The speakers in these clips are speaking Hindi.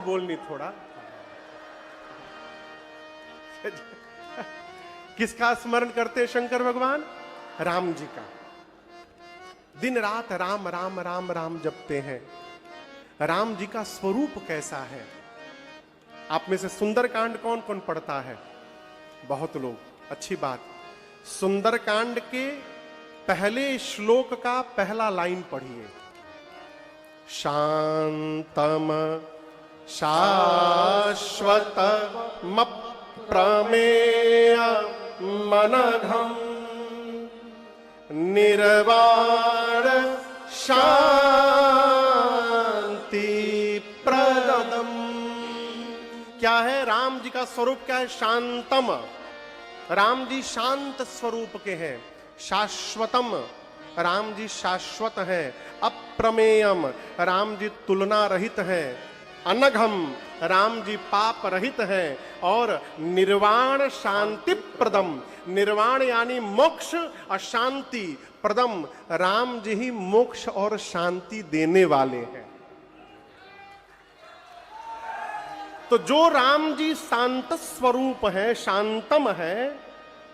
बोलनी थोड़ा। किसका स्मरण करते हैं शंकर भगवान? राम जी का। दिन रात राम राम राम राम जपते हैं। राम जी का स्वरूप कैसा है? आप में से सुंदरकांड कौन कौन पढ़ता है? बहुत लोग। अच्छी बात। सुंदरकांड के पहले श्लोक का पहला लाइन पढ़िए। शांतम शाश्वतमप्रमेय मनघम निर्वाण शांति प्रदम। क्या है राम जी का स्वरूप? क्या है? शांतम। राम जी शांत स्वरूप के हैं। शाश्वतम, राम जी शाश्वत हैं। अप्रमेयम, राम जी तुलना रहित हैं। अनघम, राम जी पाप रहित हैं। और निर्वाण शांति प्रदम, निर्वाण यानी मोक्ष और शांति प्रदम, राम जी ही मोक्ष और शांति देने वाले हैं। तो जो राम जी शांत स्वरूप है, शांतम है,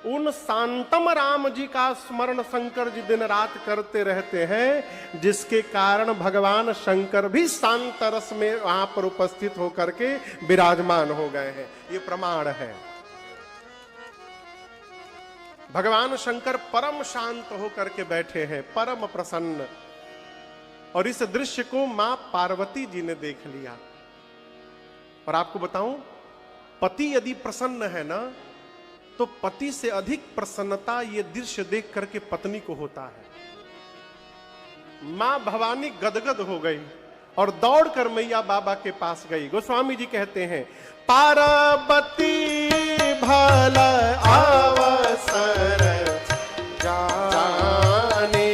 उन शांतम राम जी का स्मरण शंकर जी दिन रात करते रहते हैं, जिसके कारण भगवान शंकर भी शांत रस में वहां पर उपस्थित होकर के विराजमान हो गए हैं। ये प्रमाण है। भगवान शंकर परम शांत होकर के बैठे हैं, परम प्रसन्न। और इस दृश्य को मां पार्वती जी ने देख लिया। और आपको बताऊं, पति यदि प्रसन्न है ना, तो पति से अधिक प्रसन्नता ये दृश्य देख करके पत्नी को होता है। मां भवानी गदगद हो गई और दौड़कर मैया बाबा के पास गई। गोस्वामी जी कहते हैं, पार्वती भल अवसर जाने,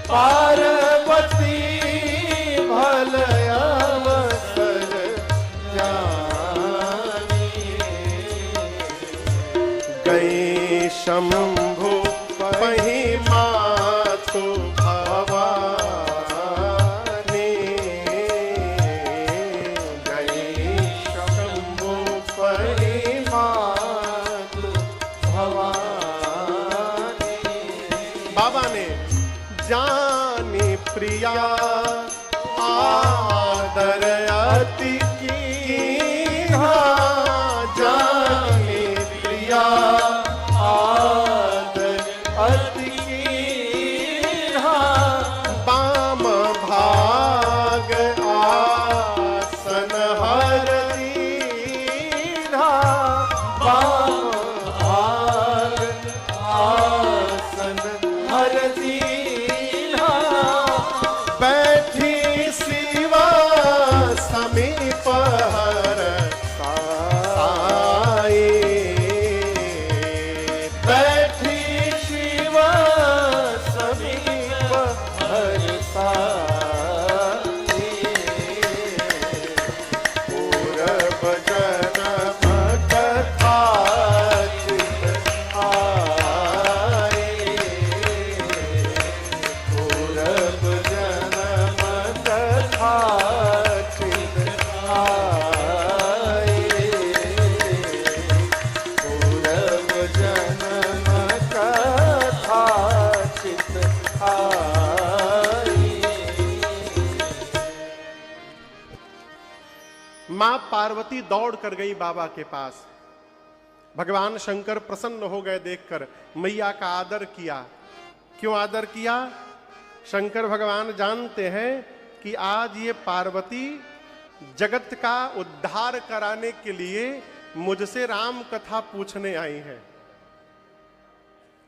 पार्वती भल अवसर जाने, गई शंभु पहि मातु भवानी, गई शंभु पहि मातु भवानी। बाबा ने जानी प्रिया आदर अति कीन्हा, जानी प्रिया आदर अति कीन्हा, बाम भाग आसन हर दीन्हा, बाम भाग आसन हर दीन्हा, बैठी शिवा समीप हर साई, बैठी शिवा समीप हर साई, पूरब जन्म कथा चित आई, पूरब जन्म कथा चित आई, पूरब जन्म कथा चित आई। मां पार्वती दौड़ कर गई बाबा के पास। भगवान शंकर प्रसन्न हो गए देखकर, मैया का आदर किया। क्यों आदर किया? शंकर भगवान जानते हैं कि आज ये पार्वती जगत का उद्धार कराने के लिए मुझसे राम कथा पूछने आई है,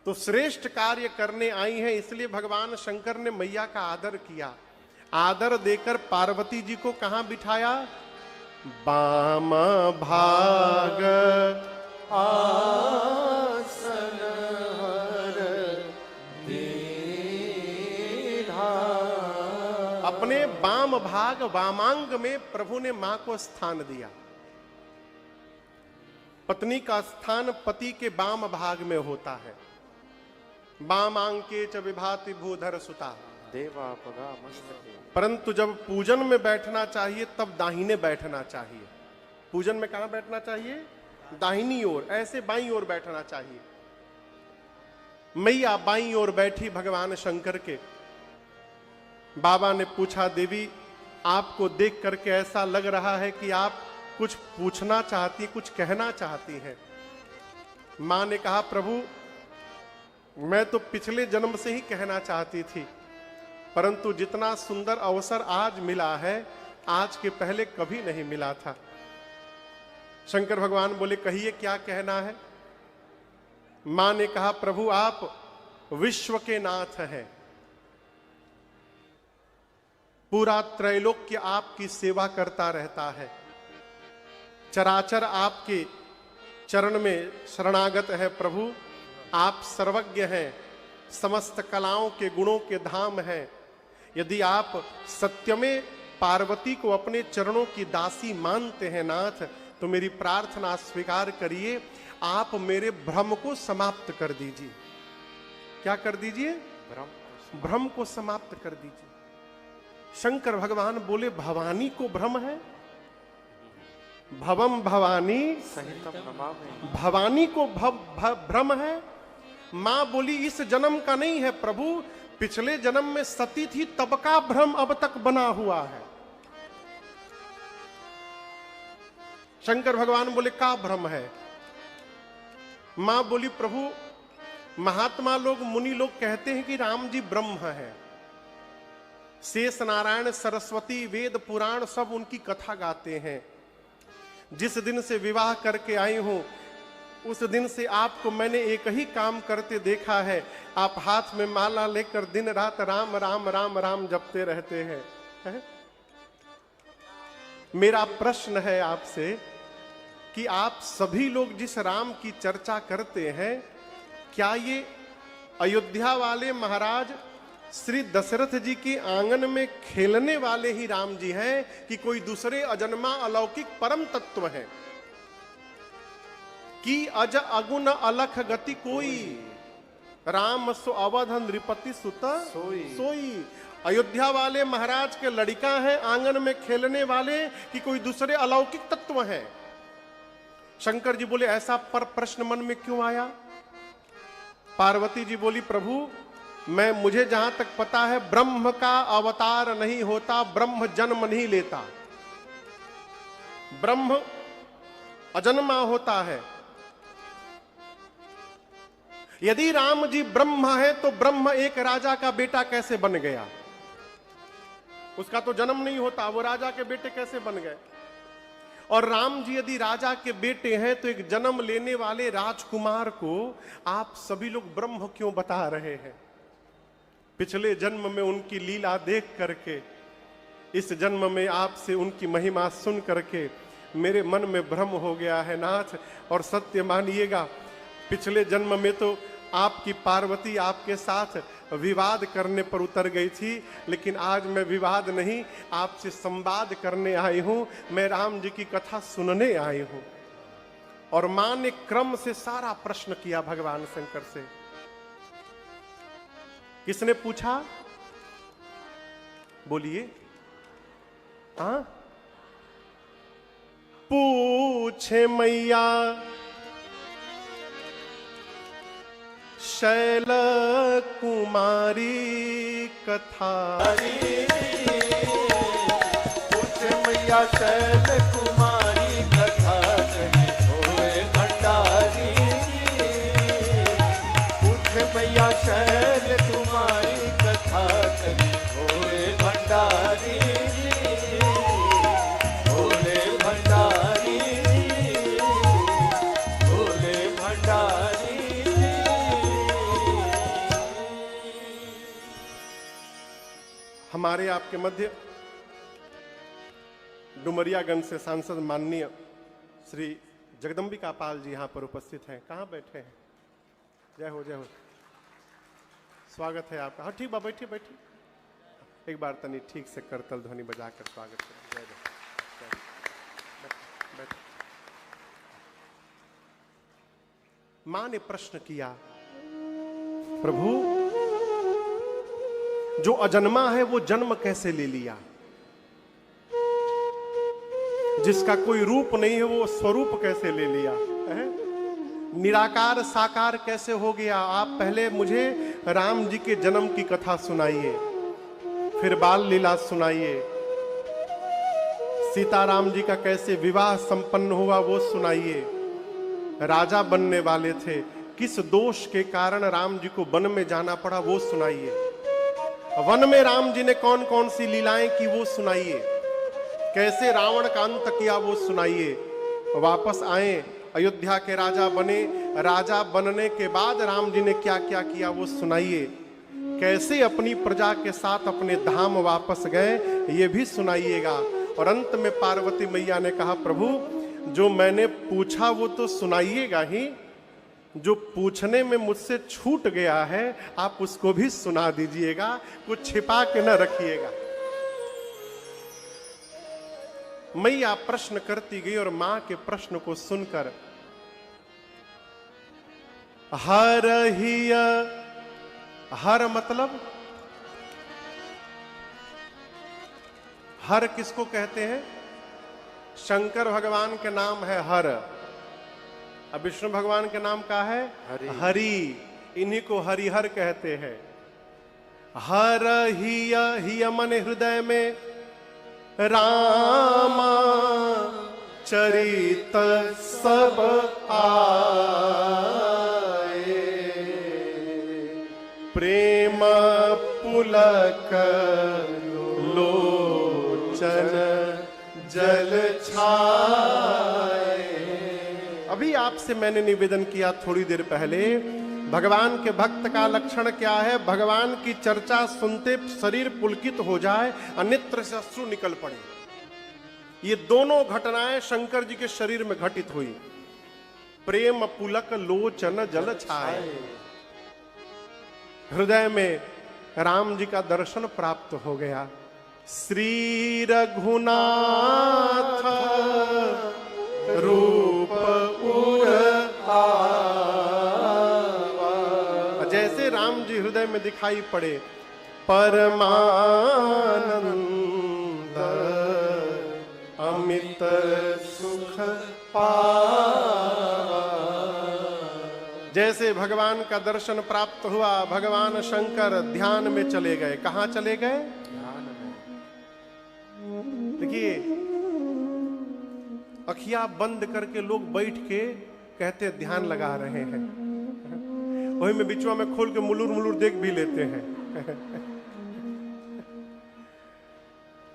तो श्रेष्ठ कार्य करने आई है। इसलिए भगवान शंकर ने मैया का आदर किया। आदर देकर पार्वती जी को कहां बिठाया? बाम भाग आसन हर दीन्हा। अपने वाम भाग, वामांग में प्रभु ने मां को स्थान दिया। पत्नी का स्थान पति के वाम भाग में होता है। वामांके च विभाति भूधर सुता, देवापगा मस्तके। परंतु जब पूजन में बैठना चाहिए तब दाहिने बैठना चाहिए। पूजन में कहां बैठना चाहिए? दाहिनी ओर, ऐसे बाईं ओर बैठना चाहिए। मैया बाईं ओर बैठी भगवान शंकर के। बाबा ने पूछा, देवी आपको देख करके ऐसा लग रहा है कि आप कुछ पूछना चाहती, कुछ कहना चाहती हैं। मां ने कहा, प्रभु मैं तो पिछले जन्म से ही कहना चाहती थी, परंतु जितना सुंदर अवसर आज मिला है, आज के पहले कभी नहीं मिला था। शंकर भगवान बोले, कहिए क्या कहना है। मां ने कहा, प्रभु आप विश्व के नाथ हैं, पूरा त्रैलोक्य आपकी सेवा करता रहता है, चराचर आपके चरण में शरणागत है। प्रभु आप सर्वज्ञ हैं, समस्त कलाओं के गुणों के धाम हैं। यदि आप सत्य में पार्वती को अपने चरणों की दासी मानते हैं नाथ, तो मेरी प्रार्थना स्वीकार करिए, आप मेरे भ्रम को समाप्त कर दीजिए। क्या कर दीजिए? भ्रम को समाप्त कर दीजिए। शंकर भगवान बोले, भवानी को भ्रम है? भवम भवानी सहितम नमामि। भवानी को भ्रम है? मां बोली, इस जन्म का नहीं है प्रभु, पिछले जन्म में सती थी तब का भ्रम अब तक बना हुआ है। शंकर भगवान बोले, का भ्रम है? मां बोली, प्रभु महात्मा लोग, मुनि लोग कहते हैं कि राम जी ब्रह्म है। शेष नारायण सरस्वती वेद पुराण सब उनकी कथा गाते हैं। जिस दिन से विवाह करके आई हूं, उस दिन से आपको मैंने एक ही काम करते देखा है, आप हाथ में माला लेकर दिन रात राम राम राम राम जपते रहते हैं। है? मेरा प्रश्न है आपसे कि आप सभी लोग जिस राम की चर्चा करते हैं, क्या ये अयोध्या वाले महाराज श्री दशरथ जी के आंगन में खेलने वाले ही राम जी हैं कि कोई दूसरे अजन्मा अलौकिक परम तत्व है? कि अज अगुण अलख गति कोई, राम सो अवध नृपति सुत सोई। अयोध्या वाले महाराज के लड़का है, आंगन में खेलने वाले कि कोई दूसरे अलौकिक तत्व है? शंकर जी बोले, ऐसा पर प्रश्न मन में क्यों आया? पार्वती जी बोली, प्रभु मुझे जहां तक पता है, ब्रह्म का अवतार नहीं होता, ब्रह्म जन्म नहीं लेता, ब्रह्म अजन्मा होता है। यदि राम जी ब्रह्म है तो ब्रह्म एक राजा का बेटा कैसे बन गया? उसका तो जन्म नहीं होता, वो राजा के बेटे कैसे बन गए? और राम जी यदि राजा के बेटे हैं तो एक जन्म लेने वाले राजकुमार को आप सभी लोग ब्रह्म क्यों बता रहे हैं? पिछले जन्म में उनकी लीला देख करके, इस जन्म में आपसे उनकी महिमा सुन करके मेरे मन में भ्रम हो गया है नाथ। और सत्य मानिएगा, पिछले जन्म में तो आपकी पार्वती आपके साथ विवाद करने पर उतर गई थी, लेकिन आज मैं विवाद नहीं, आपसे संवाद करने आई हूं, मैं राम जी की कथा सुनने आई हूं। और मां ने क्रम से सारा प्रश्न किया भगवान शंकर से। किसने पूछा? बोलिए। हाँ, पूछे मैया शैल कुमारी कथा, पूछे मैया शैल कुमारी कथा, कहीं होए भंडारी। पूछे मैया शैल कुमारी कथा, कहीं होए भंडारी, होले भंडारी, होले भंडारी। हमारे आपके मध्य डुमरियागंज से सांसद माननीय श्री जगदम्बिका पाल जी यहां पर उपस्थित हैं। कहां बैठे हैं? जय हो, जय हो, स्वागत है आपका। हाँ ठीक बा, बैठिए बैठिए। एक बार तनी ठीक से करतल ध्वनि बजाकर स्वागत करें। जय जय। बैठ। मां ने प्रश्न किया, प्रभु जो अजन्मा है वो जन्म कैसे ले लिया, जिसका कोई रूप नहीं है वो स्वरूप कैसे ले लिया है? निराकार साकार कैसे हो गया? आप पहले मुझे राम जी के जन्म की कथा सुनाइए, फिर बाल लीला सुनाइए, सीताराम जी का कैसे विवाह संपन्न हुआ वो सुनाइए, राजा बनने वाले थे, किस दोष के कारण राम जी को वन में जाना पड़ा वो सुनाइए, वन में राम जी ने कौन कौन सी लीलाएं की वो सुनाइए, कैसे रावण का अंत किया वो सुनाइए, वापस आए अयोध्या के राजा बने, राजा बनने के बाद राम जी ने क्या क्या किया वो सुनाइए, कैसे अपनी प्रजा के साथ अपने धाम वापस गए ये भी सुनाइएगा। और अंत में पार्वती मैया ने कहा, प्रभु जो मैंने पूछा वो तो सुनाइएगा ही, जो पूछने में मुझसे छूट गया है आप उसको भी सुना दीजिएगा, कुछ छिपा के न रखिएगा। मैया प्रश्न करती गई और मां के प्रश्न को सुनकर हर ही, हर मतलब हर किसको कहते हैं? शंकर भगवान के नाम है हर, अब विष्णु भगवान के नाम का है हरि, इन्हीं को हरिहर कहते हैं। हर ही मन हृदय में रामा चरित सब आए, प्रेम पुलक लोचन जल छाए। अभी आपसे मैंने निवेदन किया थोड़ी देर पहले, भगवान के भक्त का लक्षण क्या है? भगवान की चर्चा सुनते शरीर पुलकित हो जाए, नेत्र से अश्रु निकल पड़े। ये दोनों घटनाएं शंकर जी के शरीर में घटित हुई। प्रेम पुलक लोचन जल छाए, हृदय में राम जी का दर्शन प्राप्त हो गया। श्री रघुनाथ रूप उर आवा, जैसे राम जी हृदय में दिखाई पड़े, परमानंद अमित सुख पावा। जैसे भगवान का दर्शन प्राप्त हुआ, भगवान शंकर ध्यान में चले गए। कहां चले गए? देखिए, अखियां बंद करके लोग बैठ के कहते ध्यान लगा रहे हैं, वही में बिचवा में खोल के मुलुर मुलुर देख भी लेते हैं।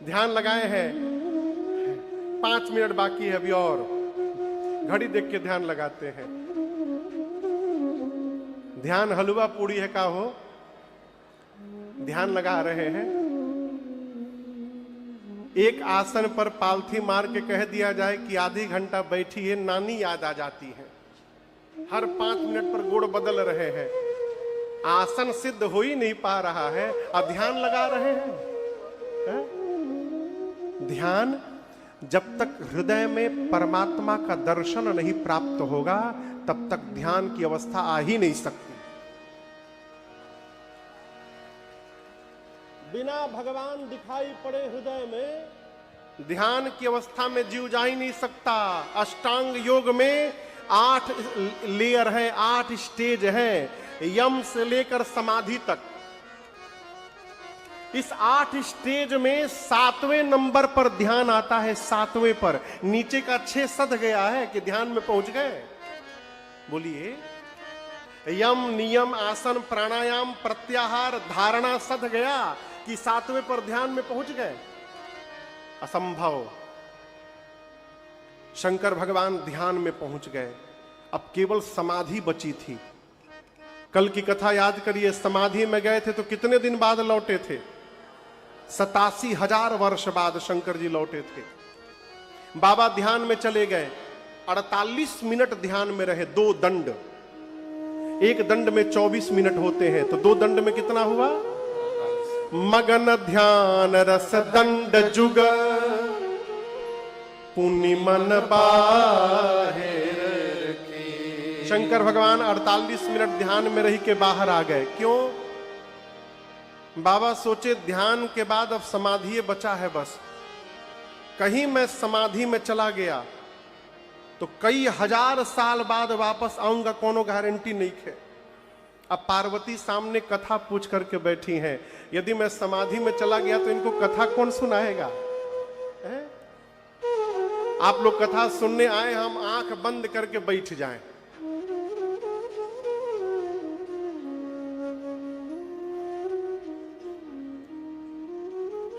ध्यान लगाए हैं, 5 मिनट बाकी है अभी और, घड़ी देख के ध्यान लगाते हैं। ध्यान हलवा पूड़ी है का हो, ध्यान लगा रहे हैं। एक आसन पर पालथी मार के कह दिया जाए कि आधी घंटा बैठी है, नानी याद आ जाती है। हर 5 मिनट पर गुड़ बदल रहे हैं, आसन सिद्ध हो ही नहीं पा रहा है, अब ध्यान लगा रहे हैं, है? ध्यान जब तक हृदय में परमात्मा का दर्शन नहीं प्राप्त होगा तब तक ध्यान की अवस्था आ ही नहीं सकती। बिना भगवान दिखाई पड़े हृदय में ध्यान की अवस्था में जीव जा ही नहीं सकता। अष्टांग योग में 8 लेयर है, 8 स्टेज है, यम से लेकर समाधि तक। इस 8 स्टेज में 7वें नंबर पर ध्यान आता है, 7वें पर। नीचे का 6 सध गया है कि ध्यान में पहुंच गए। बोलिए, यम नियम आसन प्राणायाम प्रत्याहार धारणा सध गया कि 7वें पर ध्यान में पहुंच गए? असंभव। शंकर भगवान ध्यान में पहुंच गए, अब केवल समाधि बची थी। कल की कथा याद करिए, समाधि में गए थे तो कितने दिन बाद लौटे थे? 87,000 वर्ष बाद शंकर जी लौटे थे। बाबा ध्यान में चले गए, 48 मिनट ध्यान में रहे। 2 दंड, एक दंड में 24 मिनट होते हैं, तो 2 दंड में कितना हुआ? मगन ध्यान रस दंड जुग पुनि मन बाहेर की। शंकर भगवान 48 मिनट ध्यान में रही के बाहर आ गए। क्यों? बाबा सोचे ध्यान के बाद अब समाधि बचा है बस, कहीं मैं समाधि में चला गया तो कई हजार साल बाद वापस आऊंगा, कोनो गारंटी नहीं है। अब पार्वती सामने कथा पूछ करके बैठी हैं, यदि मैं समाधि में चला गया तो इनको कथा कौन सुनाएगा? है? आप लोग कथा सुनने आए, हम आंख बंद करके बैठ जाएं।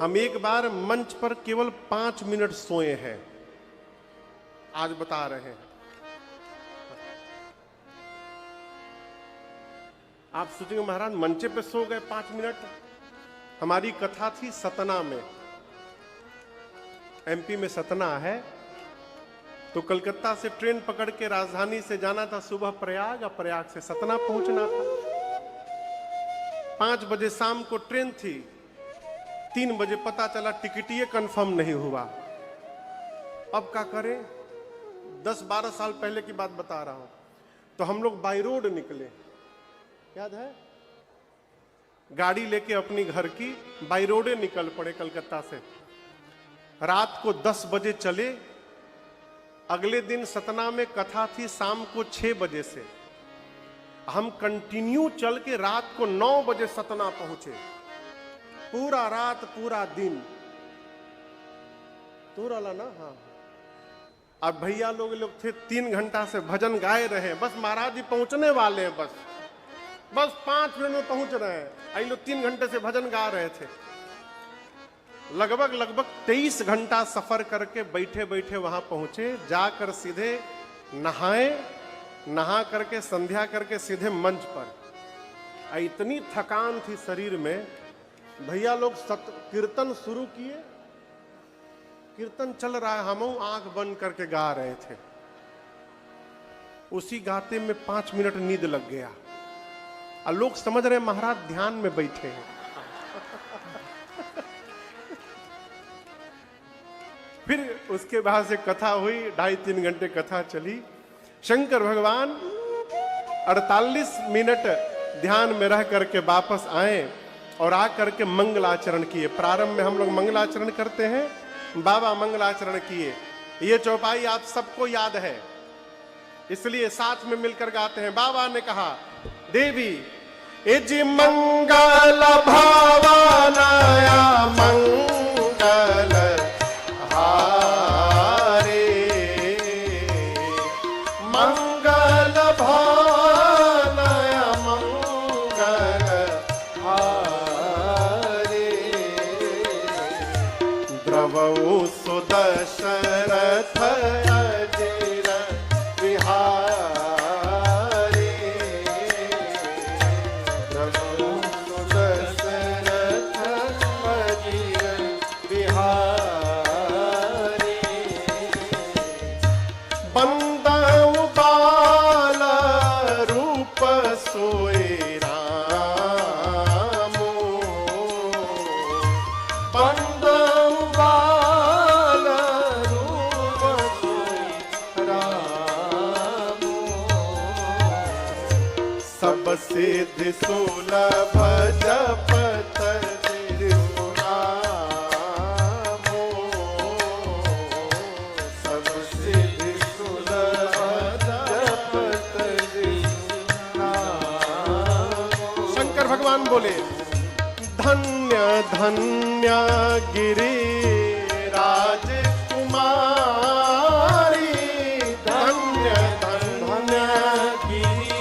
हम एक बार मंच पर केवल 5 मिनट सोए हैं, आज बता रहे हैं। आप सोचेंगे महाराज मंचे पे सो गए 5 मिनट। हमारी कथा थी सतना में, एमपी में सतना है, तो कलकत्ता से ट्रेन पकड़ के राजधानी से जाना था सुबह प्रयाग, और प्रयाग से सतना पहुंचना था। 5 बजे शाम को ट्रेन थी, 3 बजे पता चला टिकट ये कंफर्म नहीं हुआ। अब क्या करें? 10-12 साल पहले की बात बता रहा हूं। तो हम लोग बाई रोड निकले, याद है, गाड़ी लेके अपनी घर की बाई रोडे निकल पड़े कलकत्ता से। रात को 10 बजे चले। अगले दिन सतना में कथा थी शाम को 6 बजे से। हम कंटिन्यू चल के रात को 9 बजे सतना पहुंचे। पूरा रात पूरा दिन पूरा ना। हाँ, अब भैया लोग थे 3 घंटा से भजन गाए रहे, बस महाराज जी पहुंचने वाले हैं, बस 5 मिनट में पहुंच रहे हैं। आई लोग 3 घंटे से भजन गा रहे थे। लगभग 23 घंटा सफर करके बैठे बैठे वहां पहुंचे। जाकर सीधे नहाए, नहा करके संध्या करके सीधे मंच पर। इतनी थकान थी शरीर में, भैया लोग कीर्तन शुरू किए। कीर्तन चल रहा है, हम आंख बंद करके गा रहे थे। उसी गाते में 5 मिनट नींद लग गया, और लोग समझ रहे महाराज ध्यान में बैठे हैं। फिर उसके बाद से कथा हुई, 2.5-3 घंटे कथा चली। शंकर भगवान 48 मिनट ध्यान में रह करके वापस आए और आकर के मंगलाचरण किए। प्रारंभ में हम लोग मंगलाचरण करते हैं, बाबा मंगलाचरण किए। ये चौपाई आप सबको याद है, इसलिए साथ में मिलकर गाते हैं। बाबा ने कहा, देवी इज मंगल भावनाया मंगल हारे, मंगल भावनाया मंगल हारे, द्रवौ सुदशरथ अजिर विहारे, द्रवौ सुदशरथ अजिर विहारे, बंदौ बाल रूप सोई रामो, बंदौ बाल रूप सोई रामो, सब सिद्धि सुलभ जपत सिरु नामो, सब सिद्धि सुलभ जपत सिरु नामो। शंकर भगवान बोले, धन्य धन्य गिरि राजकुमारी, धन्य धन्य गिरि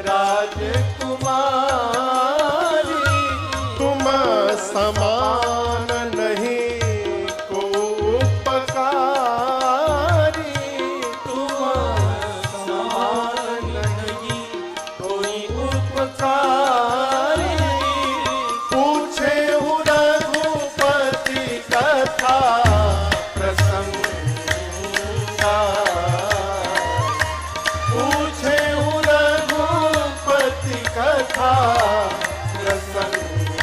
राजकुमारी, तुम समान नहीं को उपकारी, तुम समान नहीं कोई उपकारी, पूछे रघुपति कथा प्रसंगा, पूछे रघुपति कथा प्रसंगा,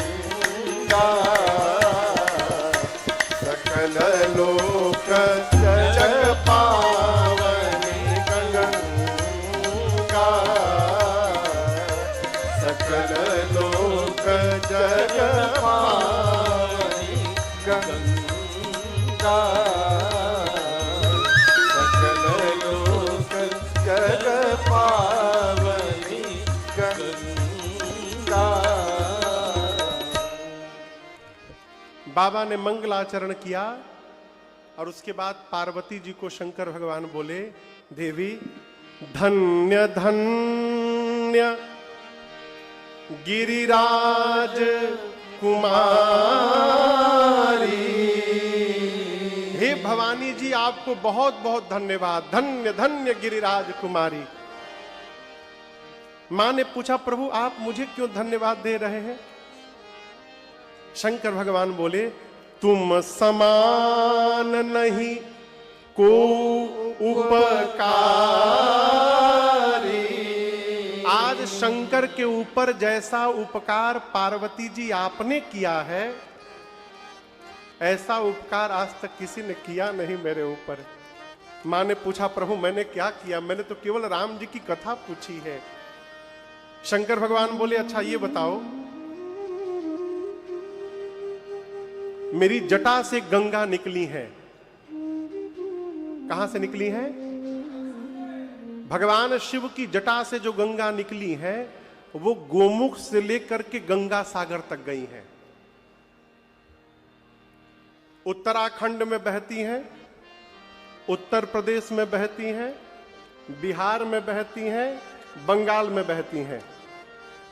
सकल लोक जग पावनी गंगा, सकल लोक जग बाबा ने मंगलाचरण किया और उसके बाद पार्वती जी को शंकर भगवान बोले, देवी धन्य धन्य गिरिराज कुमारी। हे भवानी जी, आपको बहुत बहुत धन्यवाद। धन्य धन्य गिरिराज कुमारी। मां ने पूछा, प्रभु आप मुझे क्यों धन्यवाद दे रहे हैं? शंकर भगवान बोले, तुम समान नहीं को उपकारी। आज शंकर के ऊपर जैसा उपकार पार्वती जी आपने किया है, ऐसा उपकार आज तक किसी ने किया नहीं मेरे ऊपर। मां ने पूछा, प्रभु मैंने क्या किया? मैंने तो केवल राम जी की कथा पूछी है। शंकर भगवान बोले, अच्छा ये बताओ, मेरी जटा से गंगा निकली है। कहां से निकली है? भगवान शिव की जटा से जो गंगा निकली है वो गोमुख से लेकर के गंगा सागर तक गई है। उत्तराखंड में बहती हैं, उत्तर प्रदेश में बहती हैं, बिहार में बहती हैं, बंगाल में बहती हैं।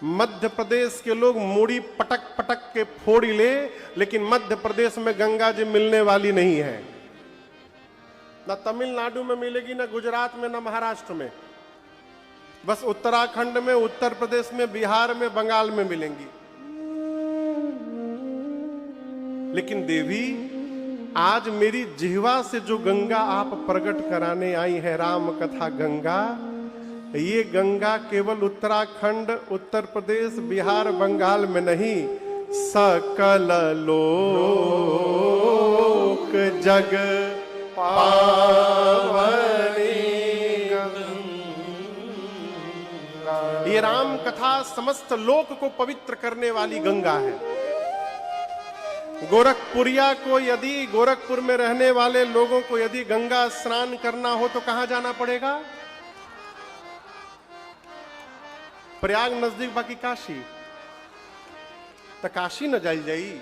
मध्य प्रदेश के लोग मूड़ी पटक पटक के फोड़ी ले, लेकिन मध्य प्रदेश में गंगा जी मिलने वाली नहीं है। ना तमिलनाडु में मिलेगी, ना गुजरात में, ना महाराष्ट्र में। बस उत्तराखंड में, उत्तर प्रदेश में, बिहार में, बंगाल में मिलेंगी। लेकिन देवी, आज मेरी जिह्वा से जो गंगा आप प्रकट कराने आई है, राम कथा गंगा, ये गंगा केवल उत्तराखंड, उत्तर प्रदेश, बिहार, बंगाल में नहीं, सकल लोक जग पावनी गंगा। ये राम कथा समस्त लोक को पवित्र करने वाली गंगा है। गोरखपुरिया को यदि, गोरखपुर में रहने वाले लोगों को यदि गंगा स्नान करना हो तो कहां जाना पड़ेगा? प्रयाग नजदीक, बाकी काशी। तो काशी न जाई जाई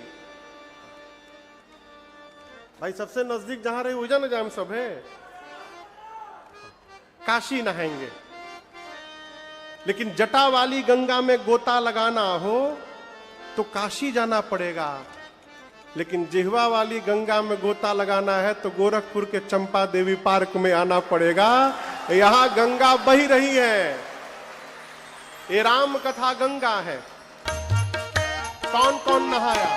भाई, सबसे नजदीक जहां रहे उजा न जाम सब है। काशी नहाएंगे। लेकिन जटा वाली गंगा में गोता लगाना हो तो काशी जाना पड़ेगा। लेकिन जिह्वा वाली गंगा में गोता लगाना है तो गोरखपुर के चंपा देवी पार्क में आना पड़ेगा। यहां गंगा बही रही है। ये राम कथा गंगा है। कौन कौन नहाया?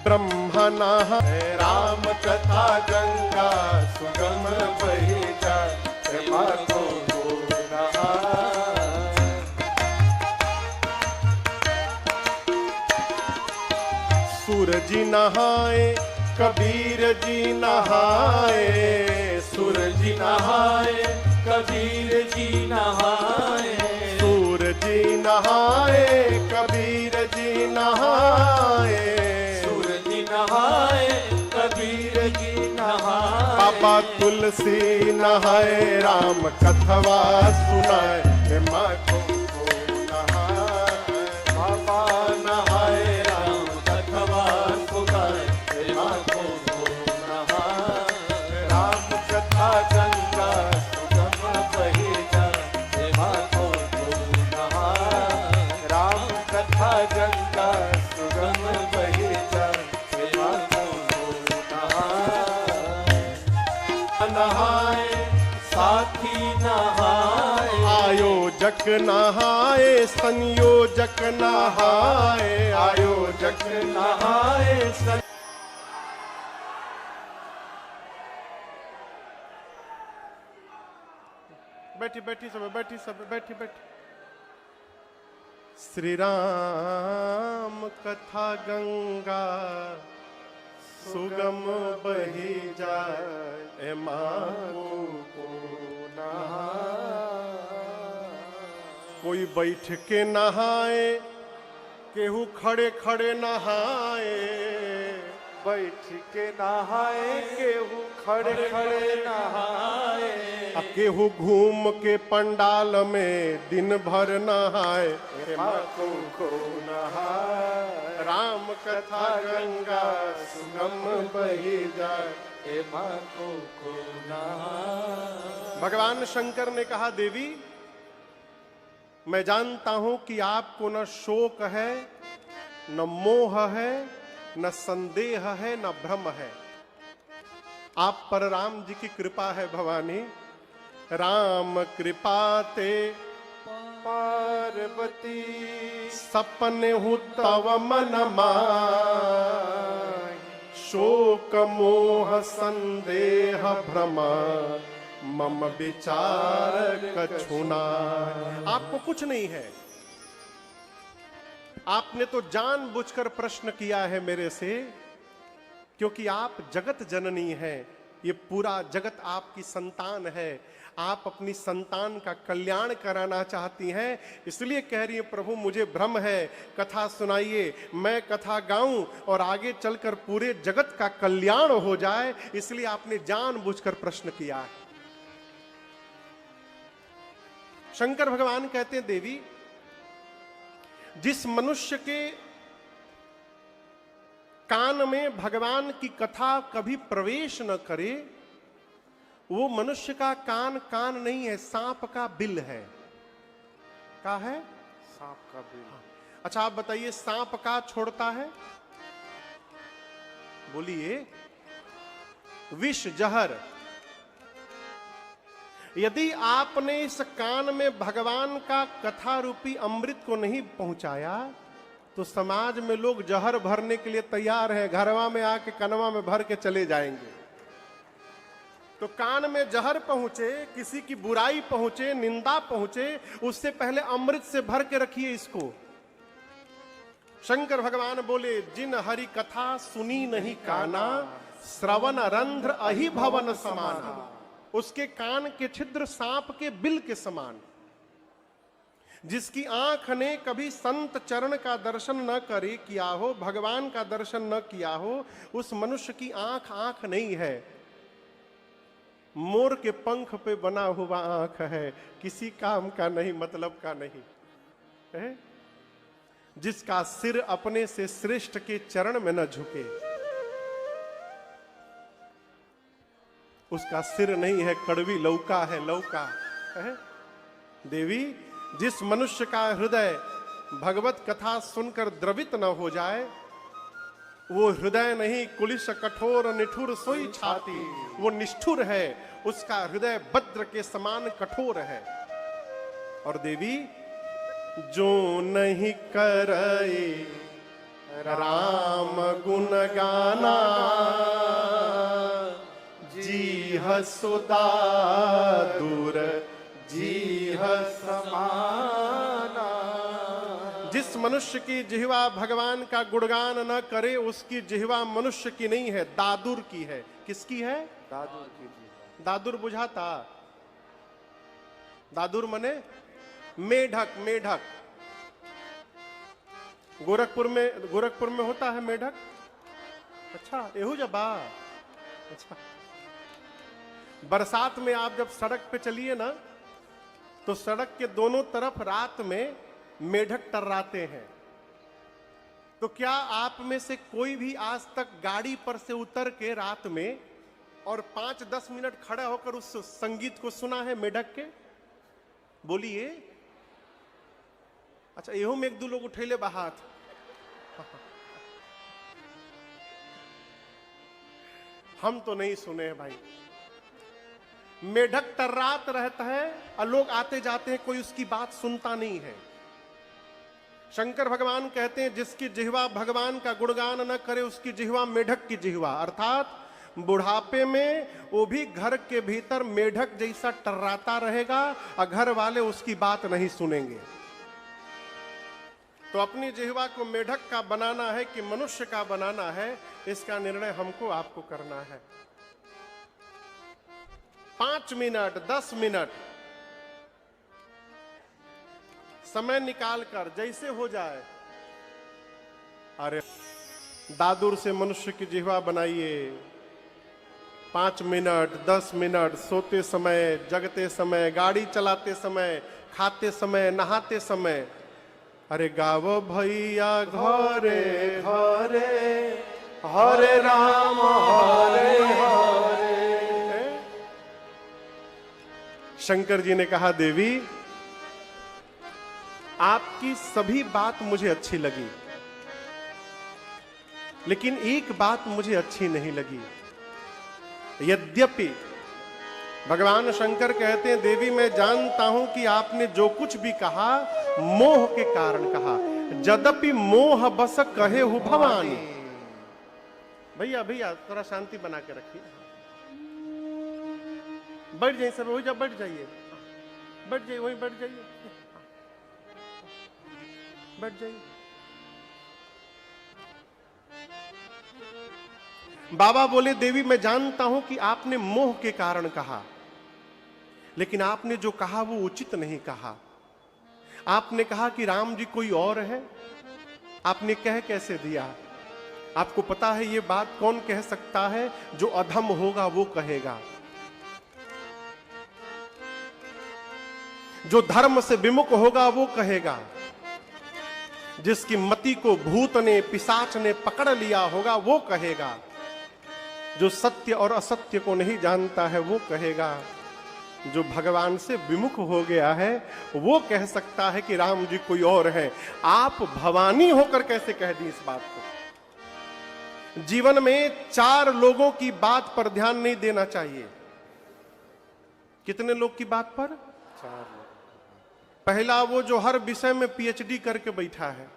ब्रह्मा नहाए, राम कथा गंगा सुगम बही जाए, माधो नहाए। सूर जी नहाए, कबीर जी नहाए, सुर जी नहाए, कबीर जी नहाए, सूर जी नहाए, कबीर जी नहाए, सुर जी नहाए, कबीर जी नहाए। बाबा तुलसी नहाए, राम कथवा सुनाए, माँ को नहाए। बाबा नहाए, राम कथवा सुनाए, माँ को नहाए। राम कथा गंगा सुगम बही जाए, माँ को नहाए। राम कथा गंगा सुगम बही जाए, माँ को नहाए। नहाए साथी नहाए, आयोजक नहाए, संयोजक नहाए, आयोजक नहाए बैठी बैठी सब बैठी सब बैठी बैठी। श्री राम कथा गंगा सुगम बही जाए, माँ को कोई बैठ के नहाए, केहू खड़े खड़े नहाए, बैठ के नहाए, केहू खड़े खड़े नहाए केहू घूम के पंडाल में दिन भर नहाए माको को नहाए राम कथा गंगा सुगम बही जाए। हे माको को नहाए। भगवान शंकर ने कहा, देवी मैं जानता हूं कि आपको न शोक है, न मोह है, न संदेह है, न भ्रम है। आप पर राम जी की कृपा है भवानी। राम कृपा ते पार्वती सपने हूँ तव मन माय, शोक मोह संदेह भ्रम मम विचार कछुना। आपको कुछ नहीं है। आपने तो जानबूझकर प्रश्न किया है मेरे से, क्योंकि आप जगत जननी हैं। ये पूरा जगत आपकी संतान है। आप अपनी संतान का कल्याण कराना चाहती हैं, इसलिए कह रही है प्रभु मुझे भ्रम है, कथा सुनाइए, मैं कथा गाऊं और आगे चलकर पूरे जगत का कल्याण हो जाए, इसलिए आपने जानबूझकर प्रश्न किया है। शंकर भगवान कहते हैं, देवी जिस मनुष्य के कान में भगवान की कथा कभी प्रवेश न करे, वो मनुष्य का कान कान नहीं है, सांप का बिल है। क्या है? सांप का बिल। अच्छा आप बताइए, सांप का छोड़ता है? बोलिए। विष, जहर। यदि आपने इस कान में भगवान का कथा रूपी अमृत को नहीं पहुंचाया, तो समाज में लोग जहर भरने के लिए तैयार हैं, घरवा में आके कनवा में भर के चले जाएंगे। तो कान में जहर पहुंचे, किसी की बुराई पहुंचे, निंदा पहुंचे, उससे पहले अमृत से भर के रखिए इसको। शंकर भगवान बोले, जिन हरि कथा सुनी नहीं काना, श्रवण रंध्र अहि भवन समाना। उसके कान के छिद्र सांप के बिल के समान। जिसकी आंख ने कभी संत चरण का दर्शन न करे किया हो, भगवान का दर्शन न किया हो, उस मनुष्य की आंख आंख नहीं है, मोर के पंख पे बना हुआ आंख है, किसी काम का नहीं, मतलब का नहीं है। जिसका सिर अपने से श्रेष्ठ के चरण में न झुके, उसका सिर नहीं है, कड़वी लौका है, लौका है। देवी जिस मनुष्य का हृदय भगवत कथा सुनकर द्रवित न हो जाए, वो हृदय नहीं, कुलिश कठोर निठुर सोई छाती, वो निष्ठुर है, उसका हृदय वज्र के समान कठोर है। और देवी जो नहीं करे राम गुण गाना, जीह सुदा दूर जीह समाना। जिस मनुष्य की जिह्वा भगवान का गुणगान न करे, उसकी जिह्वा मनुष्य की नहीं है, दादुर की है। किसकी है? दादुर की जिह्वा। दादुर बुझाता? दादुर मने मेढक। मेढक गोरखपुर में होता है मेढक। अच्छा एहू जबा। अच्छा बरसात में आप जब सड़क पे चलिए ना, तो सड़क के दोनों तरफ रात में मेढक टर्राते हैं। तो क्या आप में से कोई भी आज तक गाड़ी पर से उतर के रात में और 5-10 मिनट खड़ा होकर उस संगीत को सुना है मेढक के? बोलिए। अच्छा एहो में एक दो लोग उठेले बाहात। हम तो नहीं सुने हैं भाई। मेढक टर्रात रहता है और लोग आते जाते हैं, कोई उसकी बात सुनता नहीं है। शंकर भगवान कहते हैं, जिसकी जिह्वा भगवान का गुणगान न करे, उसकी जिह्वा मेढक की जिह्वा। अर्थात बुढ़ापे में वो भी घर के भीतर मेढक जैसा टर्राता रहेगा और घर वाले उसकी बात नहीं सुनेंगे। तो अपनी जिह्वा को मेढक का बनाना है कि मनुष्य का बनाना है, इसका निर्णय हमको आपको करना है। 5 मिनट 10 मिनट समय निकाल कर जैसे हो जाए, अरे दादुर से मनुष्य की जिह्वा बनाइए। 5 मिनट 10 मिनट सोते समय, जगते समय, गाड़ी चलाते समय, खाते समय, नहाते समय, अरे गावो भैया घरे घरे हरे राम हरे हरे। शंकर जी ने कहा, देवी आपकी सभी बात मुझे अच्छी लगी, लेकिन एक बात मुझे अच्छी नहीं लगी। यद्यपि भगवान शंकर कहते हैं, देवी मैं जानता हूं कि आपने जो कुछ भी कहा मोह के कारण कहा, यद्यपि मोह बस कहे हु भवानी। भैया भैया थोड़ा शांति बना के रखिए, बैठ जाइए सब, वही जब बैठ जाइए, बैठ जाइए, वही बैठ जाइए, बैठ जाइए। बाबा बोले, देवी मैं जानता हूं कि आपने मोह के कारण कहा, लेकिन आपने जो कहा वो उचित नहीं कहा। आपने कहा कि राम जी कोई और है, आपने कह कैसे दिया? आपको पता है ये बात कौन कह सकता है? जो अधम होगा वो कहेगा, जो धर्म से विमुख होगा वो कहेगा, जिसकी मति को भूत ने पिशाच ने पकड़ लिया होगा वो कहेगा, जो सत्य और असत्य को नहीं जानता है वो कहेगा, जो भगवान से विमुख हो गया है वो कह सकता है कि राम जी कोई और है। आप भवानी होकर कैसे कह दी इस बात को? जीवन में 4 लोगों की बात पर ध्यान नहीं देना चाहिए। कितने लोग की बात पर? 4 लोग। पहला वो जो हर विषय में पीएचडी करके बैठा है,